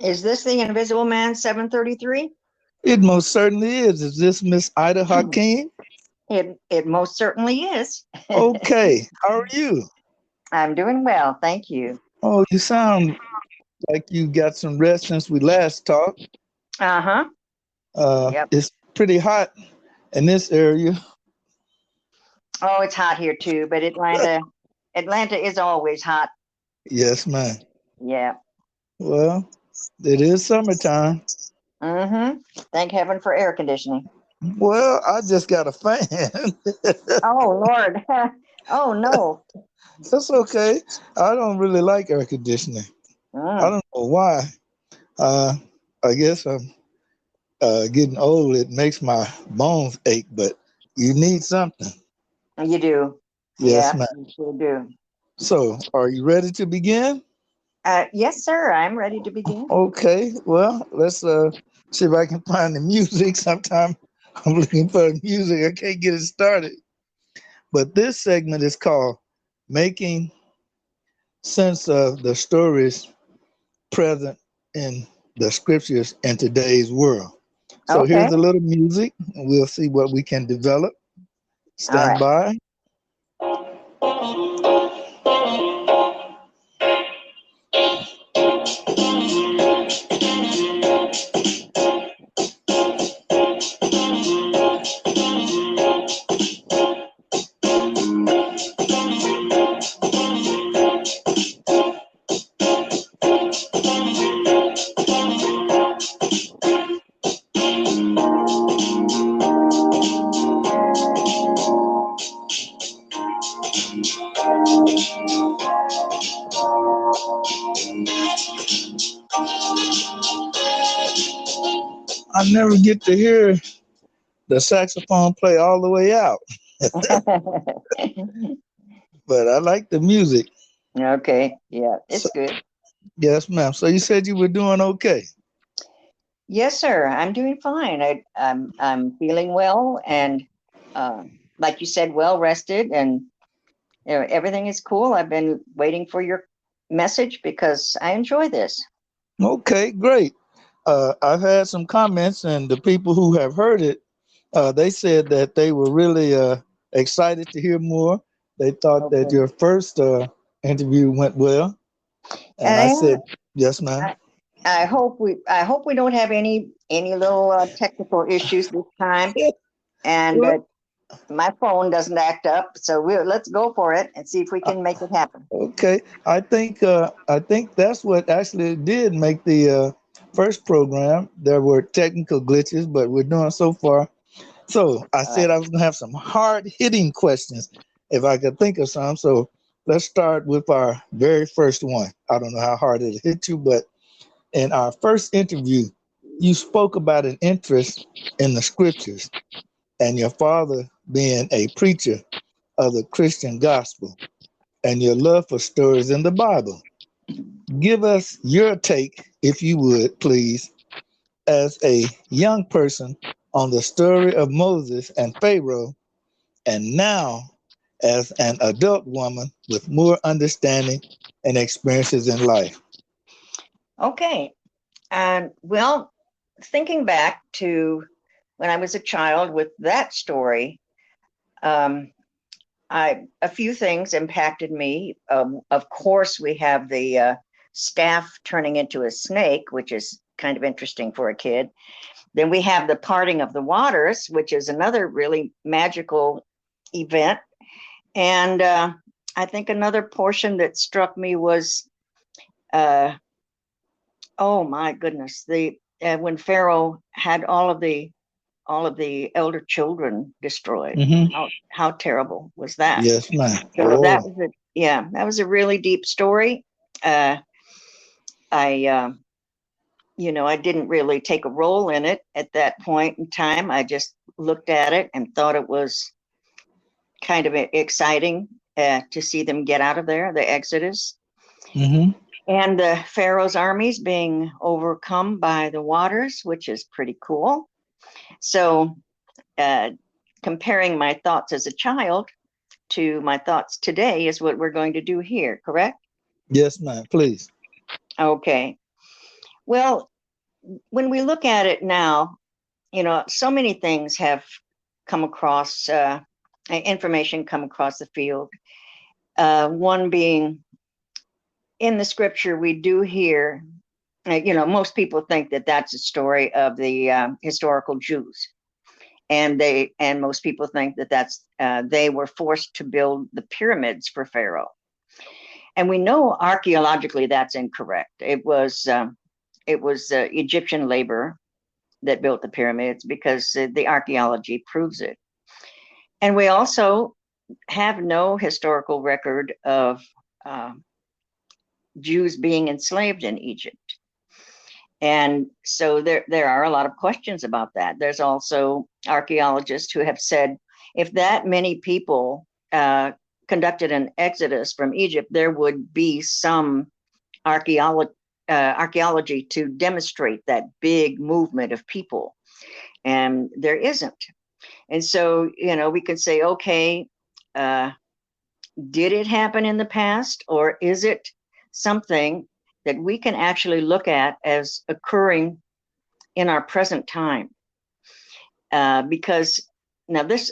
Is this the Invisible Man 733? It most certainly is. Is this Ms Ida Hakim? It most certainly is. Okay. How are you? I'm doing well, thank you. Oh, you sound like you got some rest since we last talked. Uh-huh. Yep. It's pretty hot in this area. Oh, it's hot here too, but Atlanta is always hot. Yes, ma'am. Yeah. Well, it is summertime. Mm-hmm. Thank heaven for air conditioning. Well, I just got a fan. Oh Lord. Oh no. That's okay. I don't really like air conditioning. I Mm, don't know why. Uh, I guess I'm getting old. It makes my bones ache, but you need something. you do. Yes, Yeah, ma'am. you sure do. So, are you ready to begin? Yes, sir. I'm ready to begin. Okay. Well, let's see if I can find the music. Sometime I'm looking for the music. I can't get it started. But this segment is called "Making Sense of the Stories Present in the Scriptures in Today's World." So Okay. here's a little music, and we'll see what we can develop. All Stand right. by. I never get to hear the saxophone play all the way out, but I like the music. Okay. Yeah, So, it's good. yes, ma'am. So you said you were doing okay. Yes, sir. I'm doing fine. I'm feeling well and like you said, well rested, and everything is cool. I've been waiting for your message because I enjoy this. Okay, great. I've had some comments, and the people who have heard it, they said that they were really excited to hear more. They thought that Okay. your first interview went well, and I And said, "Yes, ma'am." I hope we don't have any little technical issues this time, and Well, my phone doesn't act up. So let's go for it and see if we can make it happen. okay, I think that's what actually did make the first program. There were technical glitches, but we're doing so far. So I All right. said I was gonna have some hard hitting questions if I could think of some. So let's start with our very first one. I don't know how hard it'll hit you, but in our first interview, you spoke about an interest in the scriptures and your father being a preacher of the Christian gospel and your love for stories in the Bible. Give us your take, if you would, please, as a young person on the story of Moses and Pharaoh, and now as an adult woman with more understanding and experiences in life. Okay. Well, thinking back to when I was a child with that story, um, a few things impacted me. Of course, we have the staff turning into a snake, which is kind of interesting for a kid. Then we have the parting of the waters, which is another really magical event. And I think another portion that struck me was, uh, oh my goodness, the when Pharaoh had all of the elder children destroyed. Hmm. How terrible was that? Yes, ma'am. So that Oh, was that was a really deep story. Uh, I I didn't really take a role in it at that point in time. I just looked at it and thought it was kind of exciting to see them get out of there, the Exodus, hmm, and the Pharaoh's armies being overcome by the waters, which is pretty cool. So, uh, comparing my thoughts as a child to my thoughts today is what we're going to do here, correct? yes, ma'am. Please. Okay. Well, when we look at it now, so many things have come across, information come across the field. One being in the scripture, we do hear, most people think that that's a story of the historical Jews. And most people think that they were forced to build the pyramids for Pharaoh. And we know archaeologically that's incorrect. It was Egyptian labor that built the pyramids because the archaeology proves it. And we also have no historical record of Jews being enslaved in Egypt. And so there are a lot of questions about that. There's also archaeologists who have said if that many people conducted an exodus from Egypt, there would be some archaeology to demonstrate that big movement of people. And there isn't. And so, we could say, okay, did it happen in the past, or is it something that we can actually look at as occurring in our present time? Because now this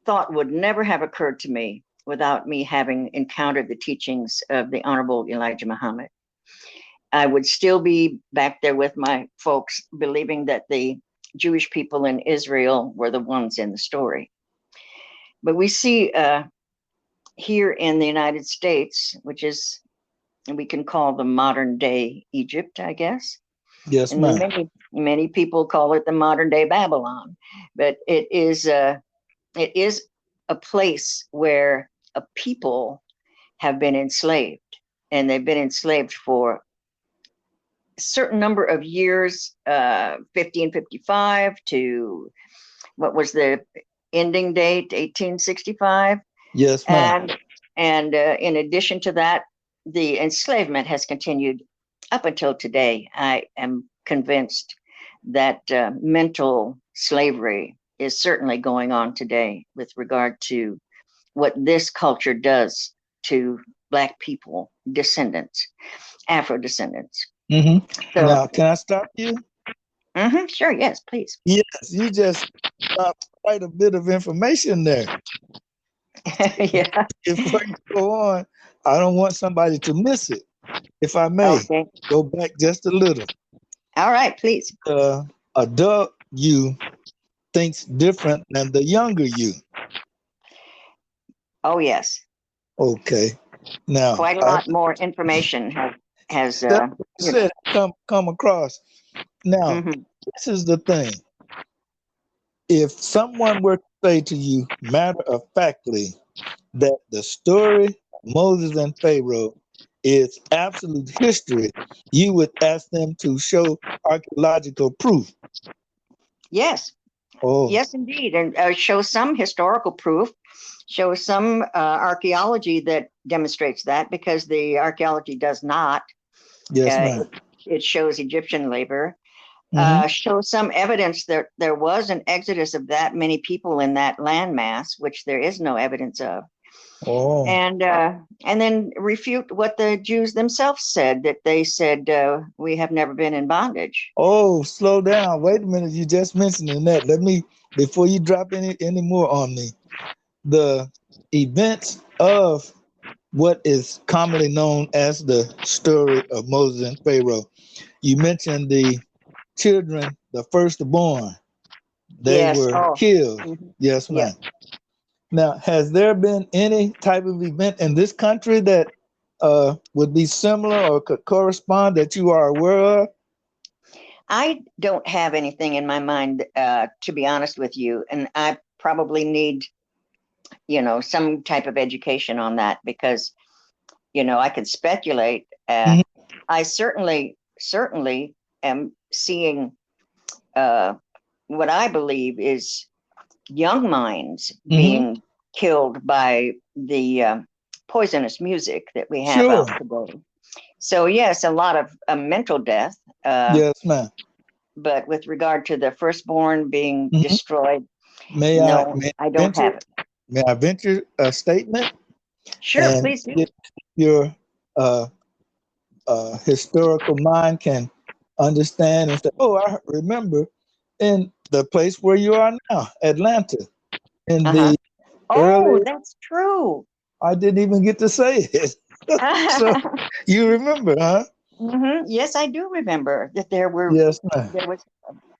thought would never have occurred to me without me having encountered the teachings of the Honorable Elijah Muhammad. I would still be back there with my folks believing that the Jewish people in Israel were the ones in the story. But we see here in the United States, which is, we can call the modern day Egypt, I guess. Yes, and ma'am. many people call it the modern day Babylon, but it is a place where a people have been enslaved, and they've been enslaved for a certain number of years, 1555 to what was the ending date, 1865. Yes, ma'am. And in addition to that, the enslavement has continued up until today. I am convinced that mental slavery is certainly going on today with regard to what this culture does to Black people, descendants, Afro-descendants. Mm-hmm. So, now, can I stop you? Sure, yes, please. Yes, you just dropped quite a bit of information there. Yeah. Before you go on, I don't want somebody to miss it. If I may, Okay. go back just a little. All right, please. The adult you thinks different than the younger you. Oh, yes. Okay. Now, Quite a lot more information has that's what I said come across. Now, this is the thing. If someone were to say to you, matter of factly, that the story Moses and Pharaoh is absolute history, you would ask them to show archaeological proof. Yes. Oh, Yes, indeed. And show some historical proof, show some archaeology that demonstrates that, because the archaeology does not. yes, ma'am. It shows Egyptian labor. Mhm. Show some evidence that there was an exodus of that many people in that landmass, which there is no evidence of. Oh, And then refute what the Jews themselves said, that they said, we have never been in bondage. oh, slow down. Wait a minute. You just mentioning that. Let me, before you drop any more on me, the events of what is commonly known as the story of Moses and Pharaoh. You mentioned the children, the firstborn, they Yes. were Oh. killed. Yes, Yeah. ma'am. Now, has there been any type of event in this country that would be similar or could correspond that you are aware of? I don't have anything in my mind, to be honest with you, and I probably need, some type of education on that, because, I could speculate. Mhm. I certainly am seeing what I believe is young minds Mhm. being killed by the poisonous music that we have Sure. out today. So yes, a lot of mental death. Yes, ma'am. But with regard to the firstborn being Mhm. destroyed, May no, I don't venture? have it. May I venture a statement? Sure, And please do. if your historical mind can understand and say, oh, I remember in the place where you are now, Atlanta, in Uh-huh. the Oh, early, that's true. I didn't even get to say it. So you remember, huh? Yes, I do remember that Yes, ma'am. there was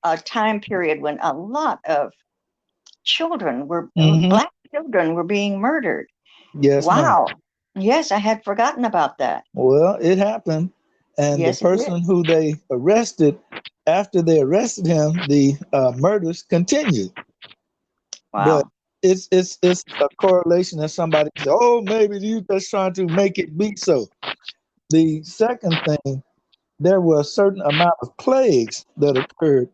a time period when a lot of children were Hmm. Black children were being murdered. Yes, ma'am. Wow. Yes, I had forgotten about that. Well, it happened. And the Yes, it did. person who they arrested, after they arrested him, the murders continued. But Wow. it's a correlation that somebody said, oh, maybe you just trying to make it be so. The second thing, there were a certain amount of plagues that occurred,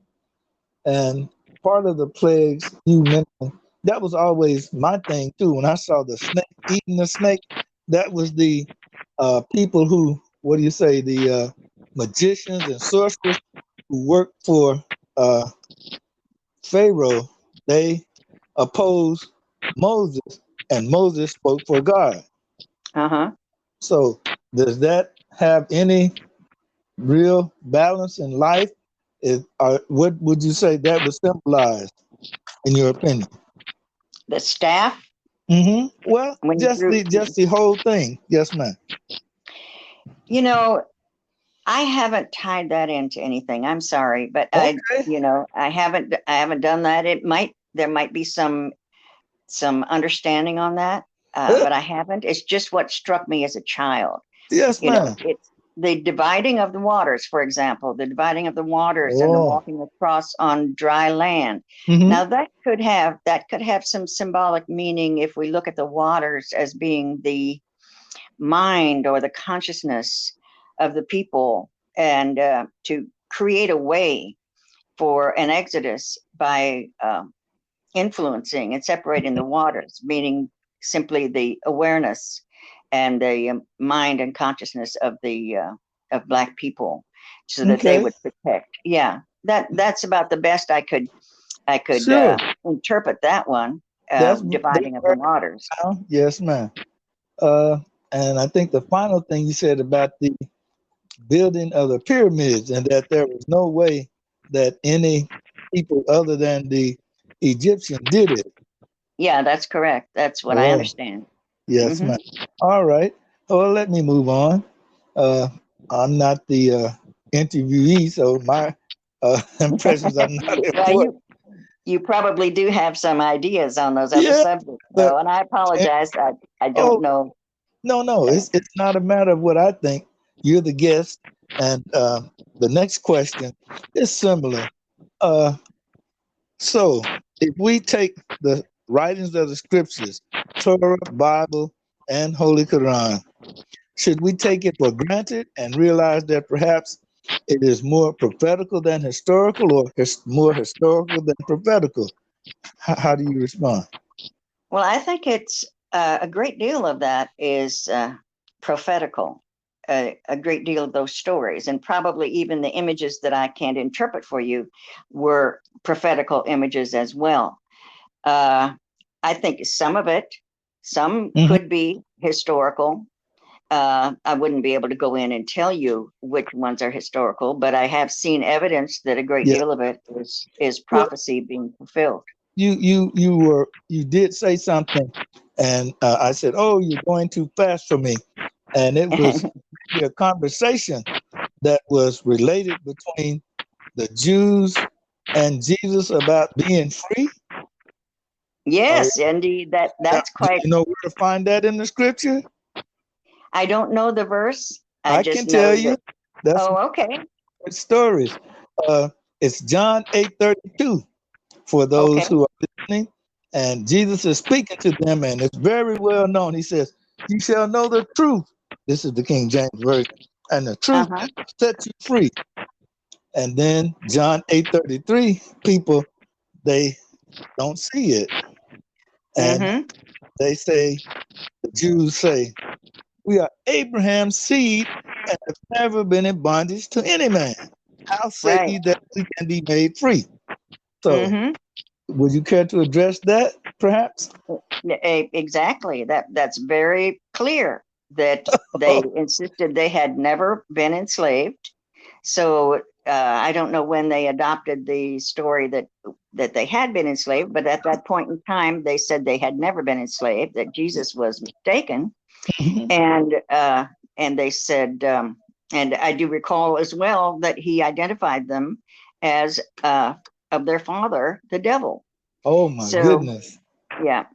and part of the plagues you mentioned, that was always my thing too. When I saw the snake eating the snake, that was the people who, what do you say, the magicians and sorcerers who worked for uh, Pharaoh. They opposed Moses, and Moses spoke for God. Uh-huh. So, does that have any real balance in life? What would you say that would symbolize, in your opinion? The staff, Well, when you just threw, the whole thing. Yes, ma'am. you know, I haven't tied that into anything. I'm sorry, but Okay. I haven't done that. There might be some understanding on that, but I haven't. It's just what struck me as a child. Yes, ma'am. It's the dividing of the waters, for example, the dividing of the waters and the Oh. walking across on dry land. Mm-hmm. Now that could have some symbolic meaning if we look at the waters as being the mind or the consciousness of the people, and to create a way for an exodus by influencing and separating the waters, meaning simply the awareness and the mind and consciousness of Black people, so that they Okay. would protect. Yeah, that's about the best I could Sure. interpret that one. That's Dividing of the waters. yes, ma'am. Uh, and I think the final thing you said about the building of the pyramids, and that there was no way that any people other than the Egyptian did it. Yeah, that's correct. That's what I Oh, understand. yes, Hmm. ma'am. All right. Well, let me move on. Uh, I'm not the interviewee, so my impressions are not Well, important. you probably do have some ideas on those other Yeah, subjects, but though, and I and, apologize. I don't oh, know. no, it's not a matter of what I think. You're the guest, and the next question is similar. Uh, so, if we take the writings of the scriptures, Torah, Bible, and Holy Quran, should we take it for granted and realize that perhaps it is more prophetical than historical, or more historical than prophetical? How do you respond? Well, I think it's a great deal of that is prophetical. A great deal of those stories, and probably even the images that I can't interpret for you, were prophetical images as well. Uh, I think some Hmm. could be historical. I wouldn't be able to go in and tell you which ones are historical, but I have seen evidence that a great Yeah. deal of it is Well, prophecy being fulfilled. you did say something, and I said, "Oh, you're going too fast for me," and it was a conversation that was related between the Jews and Jesus about being free. Or Yes, indeed. That's do quite. you know where to find that in the scripture? I don't know the verse. I I can just tell know you. that. That's one Oh, okay, of the stories. It's John 8:32 for those okay. who are listening. And Jesus is speaking to them, and it's very well known. He says, "You shall know the truth." This is the King James Version. "And the Uh truth huh. shall set you free." And then John 8:33, people, they don't see it. And Mm-hmm. they say, the Jews say, "We are Abraham's seed and have never been in bondage to any man. How say Right. ye that we can be made free?" So, Mm-hmm. would you care to address that, perhaps? Exactly. That's very clear that they insisted they had never been enslaved. So I don't know when they adopted the story that they had been enslaved, but at that point in time, they said they had never been enslaved, that Jesus was mistaken. Mhm. And they said, and I do recall as well that he identified them as of their father, the devil. Oh my So goodness. yeah,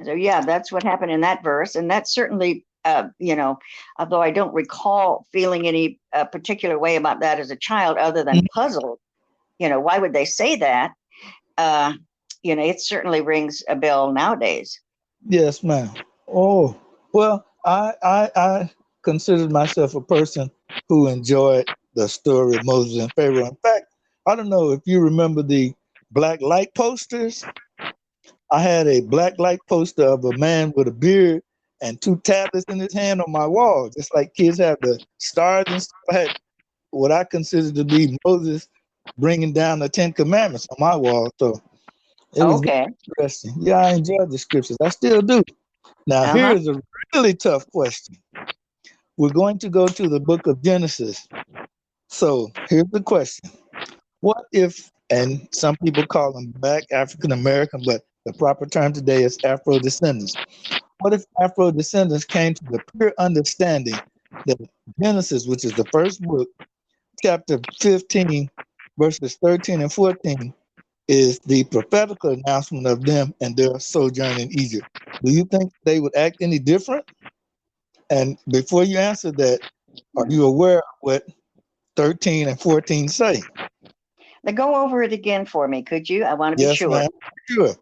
so yeah, that's what happened in that verse, and that's certainly, although I don't recall feeling any particular way about that as a child, other than Mhm. puzzled. Why would they say that? Uh, it certainly rings a bell nowadays. Yes, ma'am. Oh, well, I considered myself a person who enjoyed the story of Moses and Pharaoh. In fact, I don't know if you remember the black light posters. I had a black light poster of a man with a beard and two tablets in his hand on my wall, just like kids have the stars and stuff. I had what I considered to be Moses bringing down the Ten Commandments on my wall. So it was very Okay. interesting. Yeah, I enjoyed the scriptures. I still do. Now, Uh-huh. here's a really tough question. We're going to go to the book of Genesis. So here's the question. What if, and some people call them Black African American, but the proper term today is Afrodescendants. What if Afrodescendants came to the clear understanding that Genesis, which is the first book, chapter 15, verses 13 and 14, is the prophetical announcement of them and their sojourn in Egypt? Do you think they would act any different? And before you answer that, are you aware of what 13 and 14 say? Now go over it again for me, could you? I want to be Yes, sure. ma'am. Sure.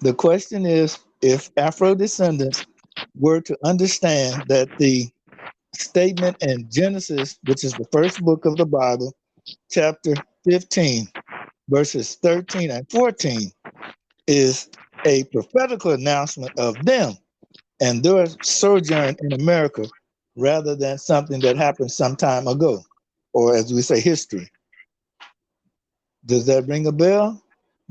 The question is if Afro descendants were to understand that the statement in Genesis, which is the first book of the Bible, chapter 15, verses 13 and 14, is a prophetical announcement of them and their sojourn in America rather than something that happened some time ago, or as we say, history. Does that ring a bell?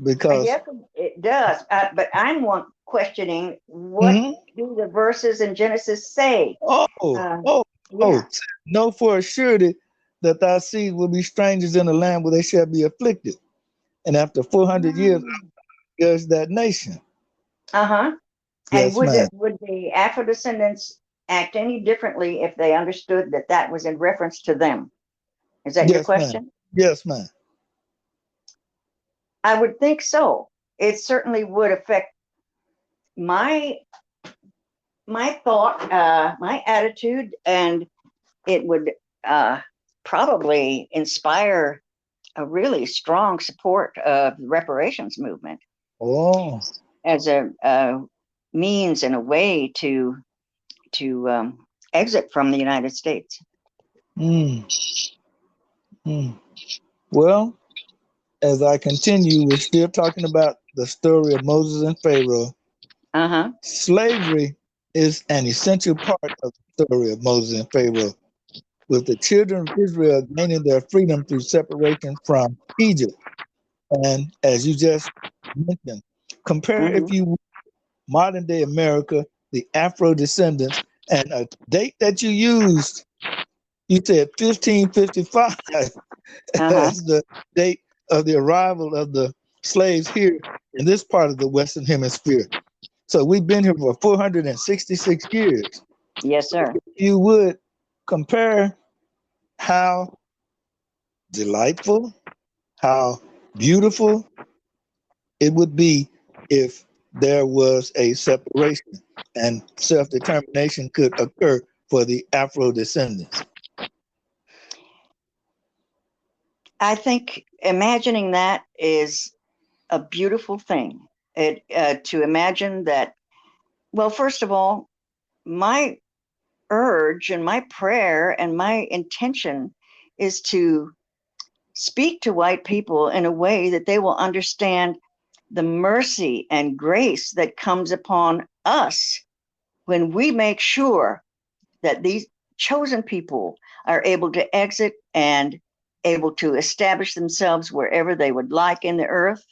Because Yes, it does. But I'm questioning, what Mhm. do the verses in Genesis say? oh, Uh, oh, yeah. know for a surety that thy seed will be strangers in the land where they shall be afflicted. And after 400 years, Mm. I will judge that nation. Uh-huh. And Yes, ma'am. would the Afro-descendants act any differently if they understood that that was in reference to them? Is that your Yes, ma'am. question? Yes, ma'am. I would think so. It certainly would affect my my thought, my attitude, and it would probably inspire a really strong support of the reparations movement Oh, as a means and a way to exit from the United States. mm, mm. Well, as I continue, we're still talking about the story of Moses and Pharaoh. Uh-huh. Slavery is an essential part of the story of Moses and Pharaoh, with the children of Israel gaining their freedom through separation from Egypt. And as you just mentioned, compare, if Mm-hmm. you modern day America, the Afro descendants, and a date that you used, you said 1555 Uh-huh. as the date of the arrival of the slaves here in this part of the Western Hemisphere. So we've been here for 466 years. Yes, sir. If you would compare how delightful, how beautiful it would be if there was a separation and self-determination could occur for the Afro descendants. I think imagining that is a beautiful thing. It To imagine that. Well, first of all, my urge and my prayer and my intention is to speak to white people in a way that they will understand the mercy and grace that comes upon us when we make sure that these chosen people are able to exit and able to establish themselves wherever they would like in the earth,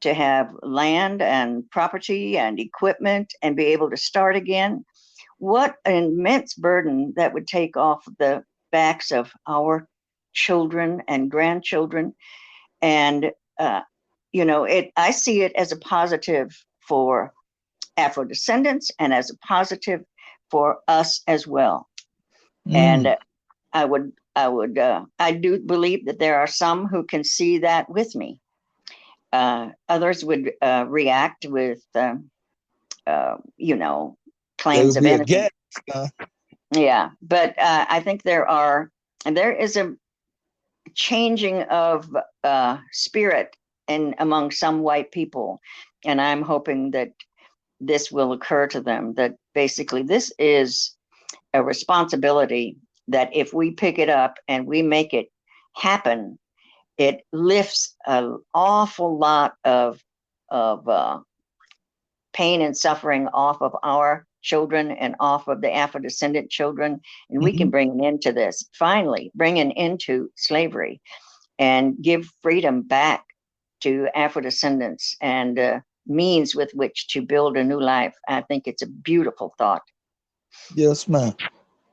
to have land and property and equipment and be able to start again. What an immense burden that would take off the backs of our children and grandchildren. And, I see it as a positive for Afrodescendants and as a positive for us as well. And I do believe that there are some who can see that with me. Others would react with, They claims would of be innocence. aghast. Yeah, but I think there is a changing of spirit among some white people, and I'm hoping that this will occur to them, that basically this is a responsibility that if we pick it up and we make it happen, it lifts an awful lot of pain and suffering off of our children and off of the Afro-descendant children, and we can bring an end to this. Finally, bring an end to slavery and give freedom back to Afro-descendants and means with which to build a new life. I think it's a beautiful thought. Yes, ma'am.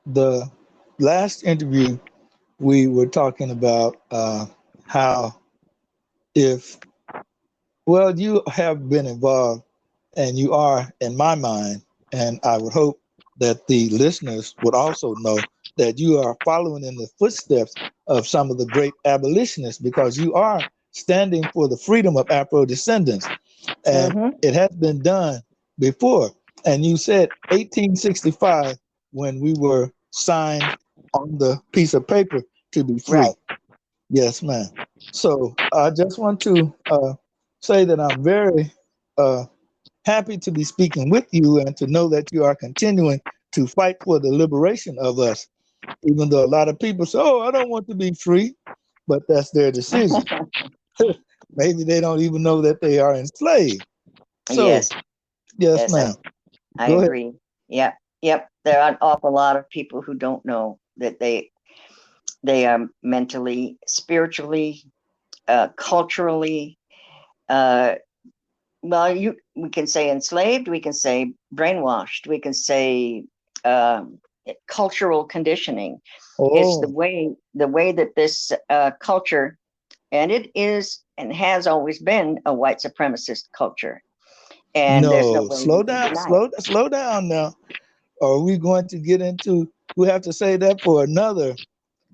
The last interview, we were talking about how you have been involved, and you are, in my mind, and I would hope that the listeners would also know that you are following in the footsteps of some of the great abolitionists, because you are standing for the freedom of Afro-descendants. And it has been done before. And you said 1865, when we were signed on the piece of paper to be free. Right. Yes, ma'am. So I just want to say that I'm very happy to be speaking with you and to know that you are continuing to fight for the liberation of us, even though a lot of people say, oh, I don't want to be free, but that's their decision. Maybe they don't even know that they are enslaved. So, Yes. yes, Yes, ma'am. I Go ahead. agree. Yep. There are an awful lot of people who don't know that they are mentally, spiritually, culturally, we can say enslaved, we can say brainwashed, we can say cultural conditioning. It's the Oh, way that this culture, and it is and has always been a white supremacist culture, and there's no no. way we Slow can down. deny it. Slow down now. Are we going to get into, we have to say that for another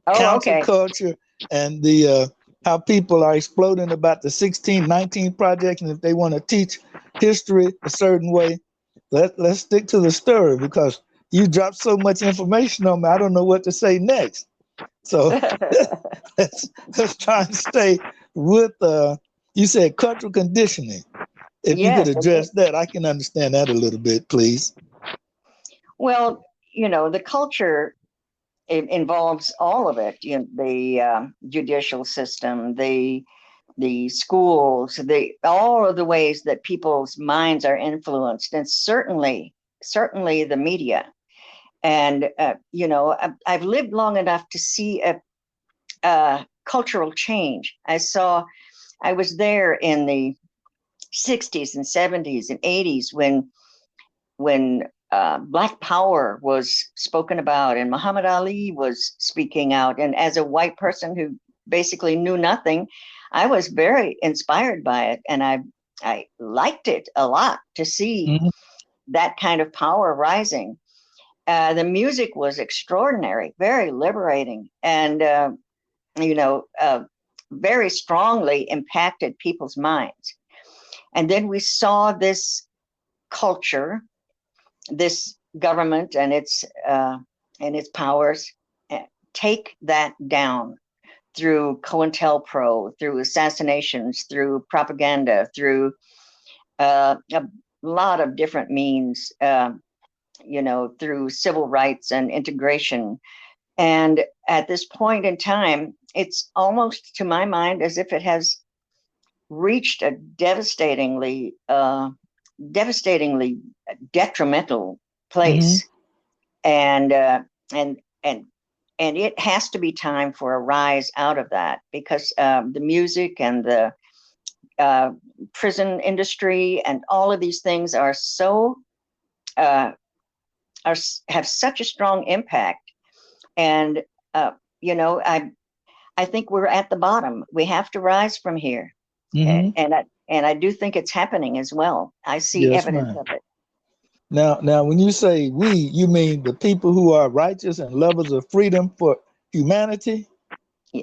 Oh, council okay. culture and the how people are exploding about the 1619 project, and if they want to teach history a certain way, let's stick to the story, because you dropped so much information on me, I don't know what to say next. So let's try and stay with you said cultural conditioning. If you could Yes. address that, I can understand that a little bit, please. Well, the culture, it involves all of it. The judicial system, the schools, all of the ways that people's minds are influenced, and certainly the media. And I've lived long enough to see a cultural change. I was there in the 60s and 70s and 80s when Black Power was spoken about and Muhammad Ali was speaking out. And as a white person who basically knew nothing, I was very inspired by it. And I liked it a lot to see Mhm. that kind of power rising. The music was extraordinary, very liberating, and very strongly impacted people's minds. And then we saw this culture, this government and its powers take that down through COINTELPRO, through assassinations, through propaganda, through a lot of different means, through civil rights and integration. And at this point in time, it's almost, to my mind, as if it has reached a devastatingly detrimental place, and and and and it has to be time for a rise out of that, because the music and the prison industry and all of these things are so have such a strong impact. And I I think we're at the bottom. We have to rise from here. Mm-hmm. And I do think it's happening as well. I see Yes, evidence ma'am. of it. Now, when you say we, you mean the people who are righteous and lovers of freedom for humanity?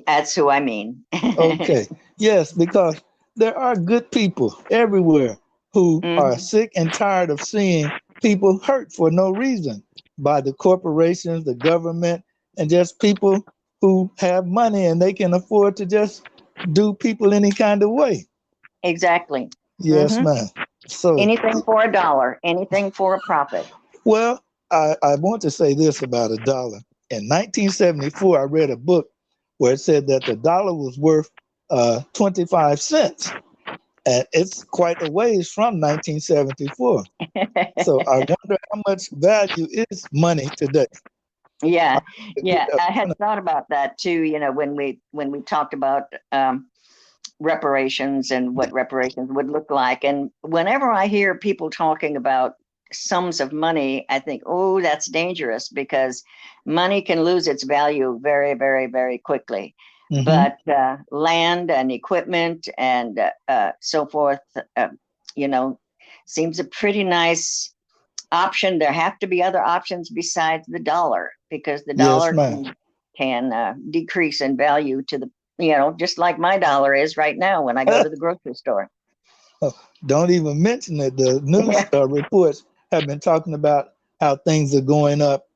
That's who I mean. Okay. Yes, because there are good people everywhere who are Mhm. sick and tired of seeing people hurt for no reason by the corporations, the government, and just people who have money and they can afford to just do people any kind of way. Exactly. Yes, Hmm. ma'am. So, Anything for a dollar, anything for a profit. well, I want to say this about a dollar. In 1974, I read a book where it said that the dollar was worth 25 cents. And it's quite a ways from 1974. So I wonder how much value is money today. Yeah, Get yeah. a I had thought about that too. When we talked about reparations and what reparations would look like, and whenever I hear people talking about sums of money, I think, oh, that's dangerous because money can lose its value very, very, very quickly. Mm-hmm. But land and equipment and so forth, uh, you know, seems a pretty nice option. There have to be other options besides the dollar because the Yes, dollar ma'am. can decrease in value to the just like my dollar is right now when I go to the grocery store. Don't even mention it. The news Yeah. reports have been talking about how things are going up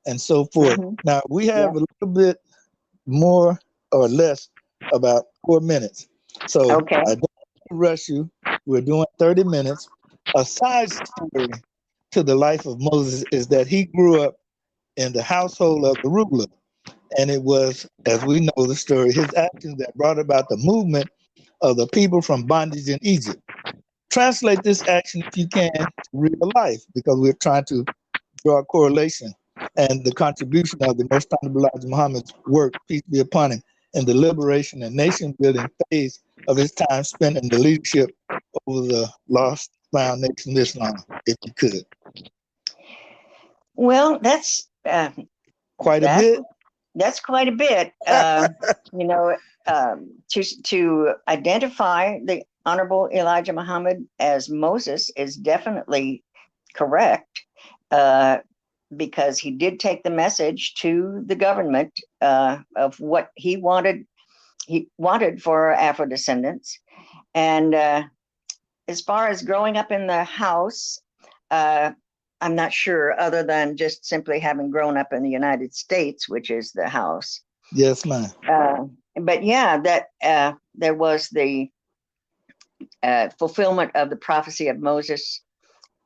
and so forth. Hmm. Now, we Yeah. have a little bit more or less, about 4 minutes. So Okay. I don't want to rush you. We're doing 30 minutes. A side story to the life of Moses is that he grew up in the household of the ruler. And it was, as we know the story, his actions that brought about the movement of the people from bondage in Egypt. Translate this action, if you can, to real life, because we're trying to draw a correlation and the contribution of the Most Honorable Elijah Muhammad's work, peace be upon him, in the liberation and nation building phase of his time spent in the leadership over the lost found nation Islam, if you could. Well, Quite a that's bit. that's quite a bit. You know, to identify the Honorable Elijah Muhammad as Moses is definitely correct. Because he did take the message to the government of what he wanted for Afrodescendants. And as far as growing up in the house, uh, I'm not sure, other than just simply having grown up in the United States, which is the house. Yes, ma'am. But yeah, that there was the fulfillment of the prophecy of Moses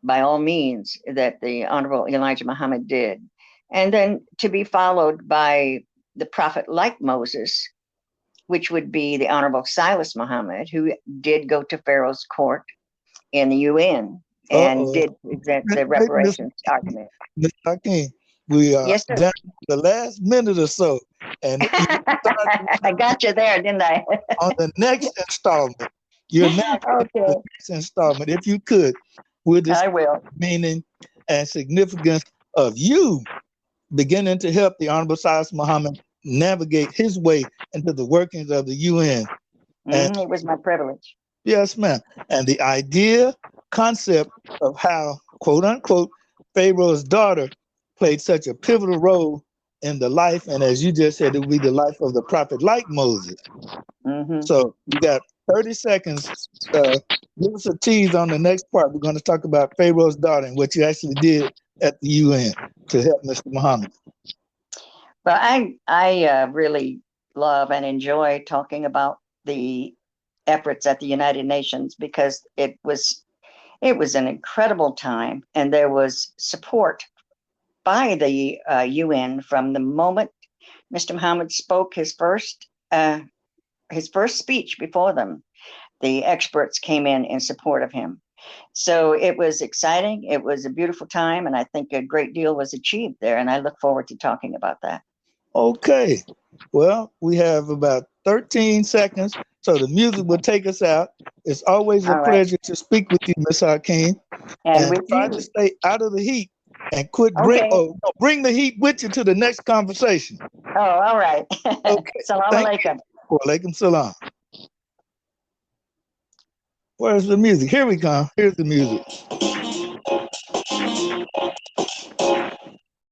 by all means that the Honorable Elijah Muhammad did. And then to be followed by the prophet like Moses, which would be the Honorable Silas Muhammad, who did go to Pharaoh's court in the UN and Uh-oh. did present the Wait, reparations argument. Ms. Hakim, we are Yes, sir. down to the last minute or so. And if you start I got you there, didn't I? on the next installment, you're now going to the Okay, next installment. If you could, we'll discuss I will. the meaning and significance of you beginning to help the Honorable Silas Muhammad navigate his way into the workings of the UN. And It was my privilege. yes, ma'am. And the idea, concept of how, quote unquote, Pharaoh's daughter played such a pivotal role in the life, and as you just said, it would be the life of the prophet like Moses. Hmm. So you got 30 seconds. Give us a tease on the next part. We're going to talk about Pharaoh's daughter and what you actually did at the UN to help Mr. Muhammad. But I really love and enjoy talking about the efforts at the United Nations because it was an incredible time, and there was support by the UN from the moment Mr. Muhammad spoke his first speech before them. The experts came in support of him. So it was exciting. It was a beautiful time, and I think a great deal was achieved there. And I look forward to talking about that. Okay. Well, we have about 13 seconds, so the music will take us out. It's always a All right. pleasure to speak with you, Ms. Hakim, And and with try to you. stay out of the heat and quit Okay. bring the heat with you to the next conversation. Oh, all right. Okay. Salam Thank alaikum. you. Walaikum salam. Where's the music? Here we come. Here's the music.